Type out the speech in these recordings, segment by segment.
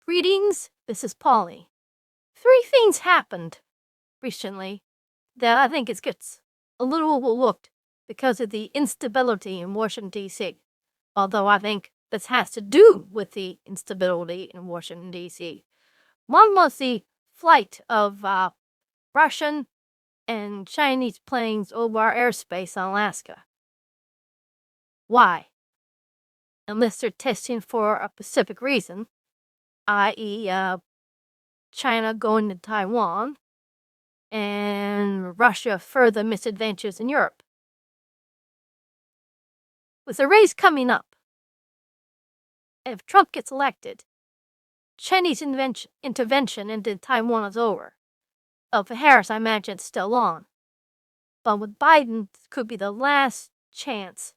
Greetings, this is Polly. Three things happened recently that I think gets a little overlooked because of the instability in Washington, D.C. Although I think this has to do with the instability in Washington, D.C. One was the flight of Russian and Chinese planes over our airspace on Alaska. Why? Unless they're testing for a specific reason, i.e., China going to Taiwan, and Russia further misadventures in Europe. With the race coming up, if Trump gets elected, Chinese intervention into Taiwan is over. For Harris, I imagine it's still on. But with Biden, this could be the last chance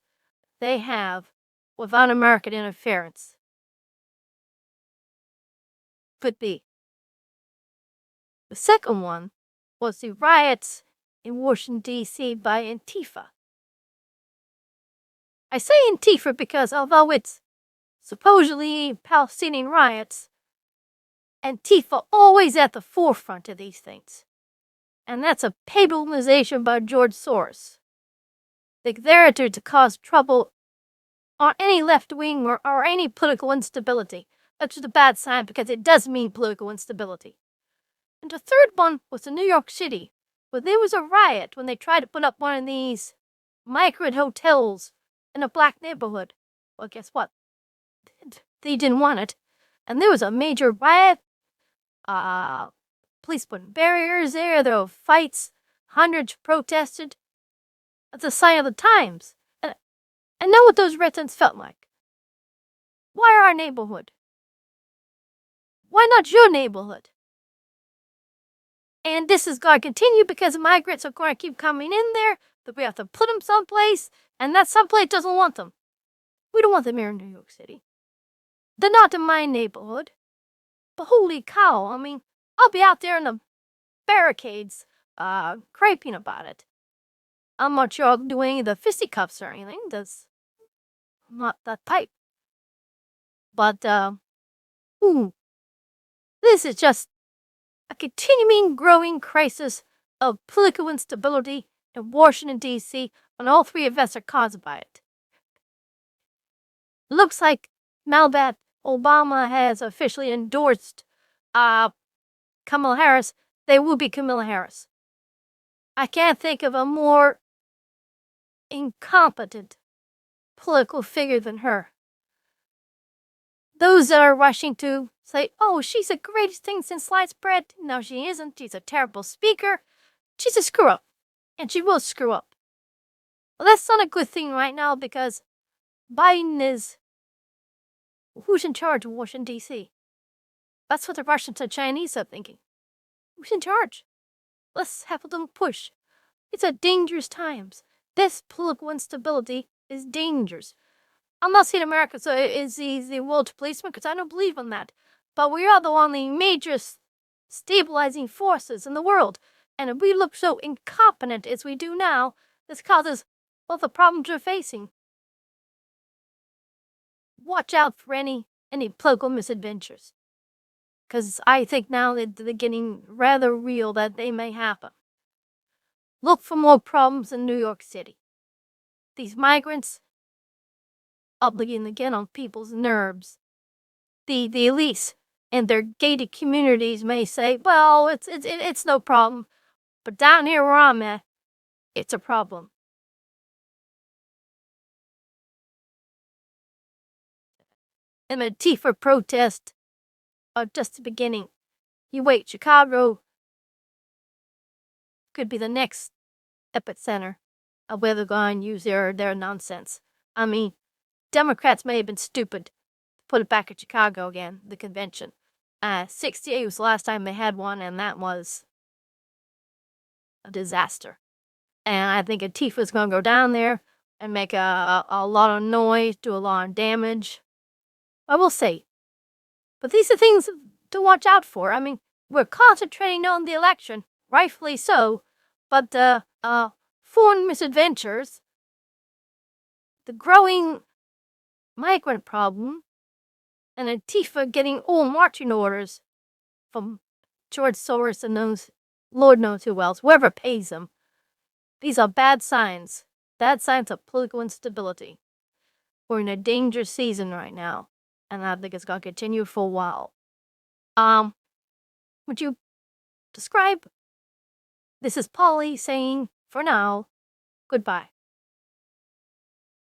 they have without American interference. Could be. The second one was the riots in Washington, D.C. by Antifa. I say Antifa because although it's supposedly Palestinian riots, Antifa always at the forefront of these things. And that's a paid organization by George Soros. They're there to cause trouble on any left wing or any political instability. That's just a bad sign because it does mean political instability. And the third one was in New York City, where there was a riot when they tried to put up one of these migrant hotels in a black neighborhood. Well, guess what? They didn't want it. And there was a major riot. Police put barriers there were fights. Hundreds protested. That's a sign of the times. And I know what those residents felt like. Why our neighborhood? Why not your neighborhood? And this is going to continue because migrants are going to keep coming in there, but we have to put them someplace, and that someplace doesn't want them. We don't want them here in New York City. They're not in my neighborhood. But holy cow, I mean, I'll be out there in the barricades, craping about it. I'm not sure I'll do any of the fisticuffs or anything. That's not that type. But, this is just a continuing growing crisis of political instability in Washington, D.C., and all three of us are caused by it. Looks like now that Obama has officially endorsed Kamala Harris, they will be Kamala Harris. I can't think of a more incompetent political figure than her. Those that are rushing to say, oh, she's the greatest thing since sliced bread. No, she isn't. She's a terrible speaker. She's a screw-up. And she will screw up. Well, that's not a good thing right now because Biden is... Who's in charge of Washington, D.C.? That's what the Russians and Chinese are thinking. Who's in charge? Let's have them push. It's a dangerous times. This political instability is dangerous. I'm not saying America is the world policeman because I don't believe in that. But we are the only major stabilizing forces in the world. And if we look so incompetent as we do now, this causes all the problems we're facing. Watch out for any political misadventures. Because I think now that they're getting rather real that they may happen. Look for more problems in New York City. These migrants are beginning to get on people's nerves. The elites and their gated communities may say, well, it's no problem. But down here where I'm at, it's a problem. And the Antifa protest are just the beginning. You wait, Chicago could be the next epicenter of where they're going to use their nonsense. I mean, Democrats may have been stupid to put it back at Chicago again, the convention. 68 was the last time they had one, and that was a disaster. And I think Antifa's going to go down there and make a lot of noise, do a lot of damage. I will say. But these are things to watch out for. I mean, we're concentrating on the election, rightfully so, but foreign misadventures, the growing migrant problem, and Antifa getting all marching orders from George Soros and those Lord knows who else, whoever pays them. These are bad signs of political instability. We're in a dangerous season right now, and I think it's going to continue for a while. Would you describe? This is Polly saying, for now, goodbye.